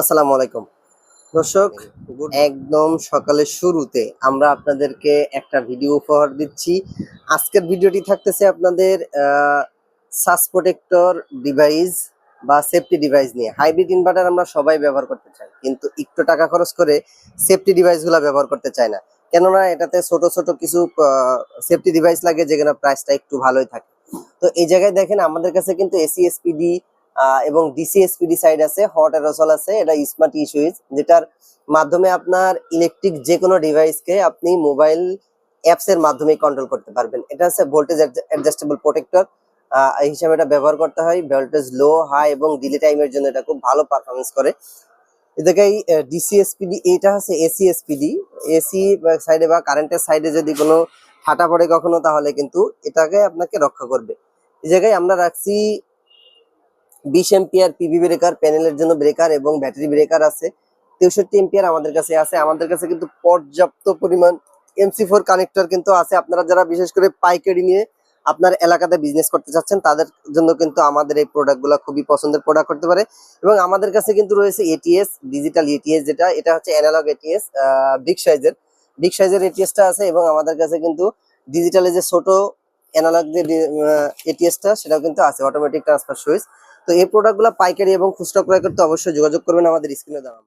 আসসালামু আলাইকুম দর্শক, একদম সকালের শুরুতে আমরা আপনাদেরকে একটা ভিডিও উপহার দিচ্ছি। আজকের ভিডিওটি থাকতেছে আপনাদের সাস প্রোটেক্টর ডিভাইস বা সেফটি ডিভাইস নিয়ে। হাইব্রিড ইনভার্টার আমরা সবাই ব্যবহার করতে চাই, কিন্তু একটু টাকা খরচ করে সেফটি ডিভাইসগুলো ব্যবহার করতে চাই না। কেননা এটাতে ছোট ছোট কিছু সেফটি ডিভাইস লাগে, যেখানে প্রাইসটা একটু ভালোই থাকে। তো এই জায়গায় দেখেন আমাদের কাছে কিন্তু এসি এসপিডি এবং ডিসি এসপিডি সাইড আছে, হট এরোসল আছে। এটা স্মার্ট ই সুইচ, যেটার মাধ্যমে আপনার ইলেকট্রিক যে কোনো ডিভাইসকে আপনি মোবাইল অ্যাপস এর মাধ্যমে কন্ট্রোল করতে পারবেন। এটা হচ্ছে ভোল্টেজ অ্যাডজাস্টেবল প্রোটেক্টর হিসাবে এটা ব্যবহার করতে হয়। ভোল্টেজ লো, হাই এবং ডিলে টাইমের জন্য এটা খুব ভালো পারফরমেন্স করে। এদিকে ডিসি এসপিডি, এটা হচ্ছে এসি এসপিডি। এসি সাইডে বা কারেন্টের সাইডে যদি কোনো ফাটা পড়ে কখনো, তাহলে কিন্তু এটাকে আপনাকে রক্ষা করবে। এই জায়গায় আমরা রাখছি 20 এম্পিয়ার পিভি ব্রেকার, প্যানেলের জন্য ব্রেকার এবং ব্যাটারি ব্রেকার আছে। 63 এম্পিয়ার আমাদের কাছে আছে। আমাদের কাছে কিন্তু পর্যাপ্ত পরিমাণ MC4 কানেক্টর কিন্তু আছে। আপনারা যারা বিশেষ করে পাইকারি নিয়ে আপনার এলাকাতে বিজনেস করতে চাচ্ছেন, তাদের জন্য কিন্তু আমাদের এই প্রোডাক্টগুলো খুবই পছন্দের প্রোডাক্ট করতে পারে। এবং আমাদের কাছে কিন্তু রয়েছে এটিএস, ডিজিটাল এটিএস, এটা হচ্ছে অ্যানালগ এটিএস, বিগ সাইজের এটিএসটা আছে। এবং আমাদের কাছে কিন্তু ডিজিটালের যে ছোট অ্যানালগ যে এটিএসটা, সেটাও কিন্তু আছে, অটোমেটিক ট্রান্সফার সুইচ। তো এই প্রোডাক্টগুলো পাইকারি এবং খুচরা ক্রয় করতে অবশ্যই যোগাযোগ করবেন আমাদের স্ক্রিনে দেওয়া।